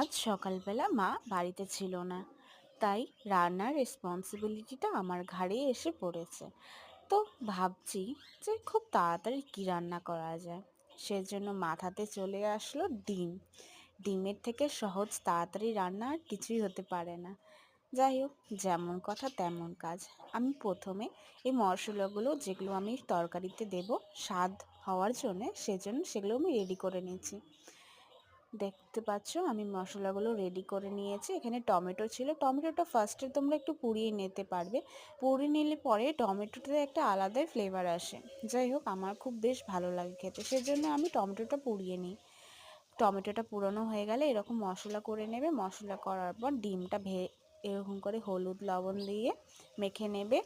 আজ সকালবেলা মা বাড়িতে ছিল না, তাই রান্নার রেসপন্সিবিলিটিটা আমার ঘাড়ে এসে পড়েছে। তো ভাবছি যে খুব তাড়াতাড়ি কী রান্না করা যায়। সেজন্য মাথাতে চলে আসলো ডিম। ডিমের থেকে সহজ তাড়াতাড়ি রান্না আর কিছুই হতে পারে না। যাই হোক, যেমন কথা তেমন কাজ। আমি প্রথমে এই মশলাগুলো যেগুলো আমি তরকারিতে দেব স্বাদ হওয়ার জন্যে, সেজন্য সেগুলো আমি রেডি করে নিচ্ছি। দেখতে পাচ্ছ আমি মশলাগুলো রেডি করে নিয়েছি। এখানে টমেটো ছিল, টমেটোটা ফার্স্টে তোমরা একটু পুড়িয়ে নিতে পারবে। পুড়িয়ে নিলে পরে টমেটোতে একটা আলাদাই ফ্লেভার আসে। যাই হোক, আমার খুব বেশ ভালো লাগে খেতে, সেজন্য আমি টমেটোটা পুড়িয়ে নিই। টমেটোটা পুরানো হয়ে গেলে এরকম মশলা করে নেবে। মশলা করার পর ডিমটা এরকম করে হলুদ লবণ দিয়ে মেখে নেবে।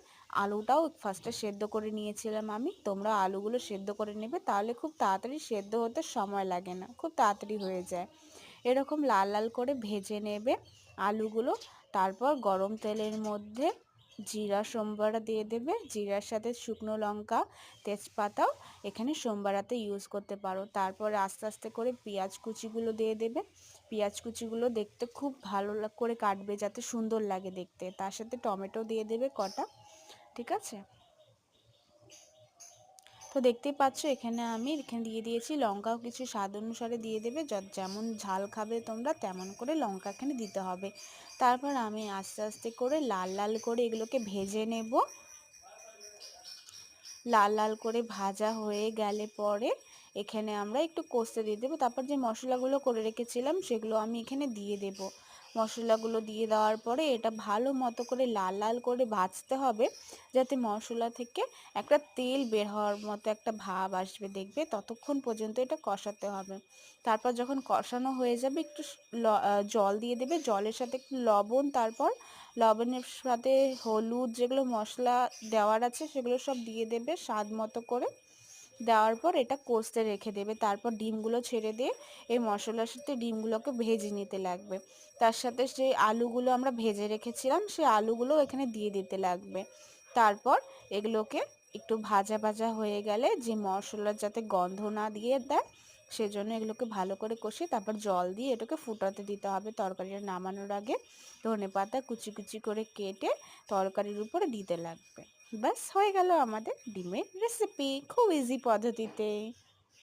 আলুটাও ফার্স্টে সেদ্ধ করে নিয়েছিলাম আমি, তোমরা আলুগুলো সেদ্ধ করে নেবে, তাহলে খুব তাড়াতাড়ি সেদ্ধ হতে সময় লাগে না, খুব তাড়াতাড়ি হয়ে যায়। এরকম লাল লাল করে ভেজে নেবে আলুগুলো। তারপর গরম তেলের মধ্যে জিরা সোমবারা দিয়ে দেবে। জিরার সাথে শুকনো লঙ্কা, তেজপাতাও এখানে সোমবারাতে ইউজ করতে পারো। তারপর আস্তে আস্তে করে পেঁয়াজ কুচিগুলো দিয়ে দেবে। পেঁয়াজ কুচিগুলো দেখতে খুব ভালো করে কাটবে যাতে সুন্দর লাগে দেখতে। তার সাথে টমেটো দিয়ে দেবে কটা। ঠিক আছে, তো দেখতেই পাচ্ছ এখানে দিয়ে দিয়েছি লঙ্কাও কিছু স্বাদ অনুসারে দিয়ে দেবে। যেমন ঝাল খাবে তোমরা তেমন করে লঙ্কা এখানে দিতে হবে। তারপর আমি আস্তে আস্তে করে লাল লাল করে এগুলোকে ভেজে নেব। লাল লাল করে ভাজা হয়ে গেলে পরে এখানে আমরা একটু কষতে দিয়ে দেবো। তারপর যে মশলাগুলো করে রেখেছিলাম সেগুলো আমি এখানে দিয়ে দেব। মশলাগুলো দিয়ে দেওয়ার পরে এটা ভালো মতো করে লাল লাল করে ভাজতে হবে, যাতে মশলা থেকে একটা তেল বের হওয়ার মতো একটা ভাব আসবে, দেখবে ততক্ষণ পর্যন্ত এটা কষাতে হবে। তারপর যখন কষানো হয়ে যাবে একটু জল দিয়ে দেবে, জলের সাথে একটু লবণ, তারপর লবণের সাথে হলুদ, যেগুলো মশলা দেওয়ার আছে সেগুলো সব দিয়ে দেবে স্বাদ মতো করে। দেওয়ার পর এটা কষতে রেখে দেবে। তারপর ডিমগুলো ছেড়ে দিয়ে এই মশলার সাথে ডিমগুলোকে ভেজে নিতে লাগবে। তার সাথে সেই আলুগুলো আমরা ভেজে রেখেছিলাম সেই আলুগুলো এখানে দিয়ে দিতে লাগবে। তারপর এগুলোকে একটু ভাজা ভাজা হয়ে গেলে, যে মশলার যাতে গন্ধ না দিয়ে দেয় সেজন্য এগুলোকে ভালো করে কষিয়ে তারপর জল দিয়ে এটাকে ফুটাতে দিতে হবে। তরকারিটা নামানোর আগে ধনেপাতা কুচি কুচি করে কেটে তরকারির উপরে দিতে লাগবে। ব্যাস হয়ে গেল আমাদের ডিমের রেসিপি, খুব ইজি পদ্ধতিতে।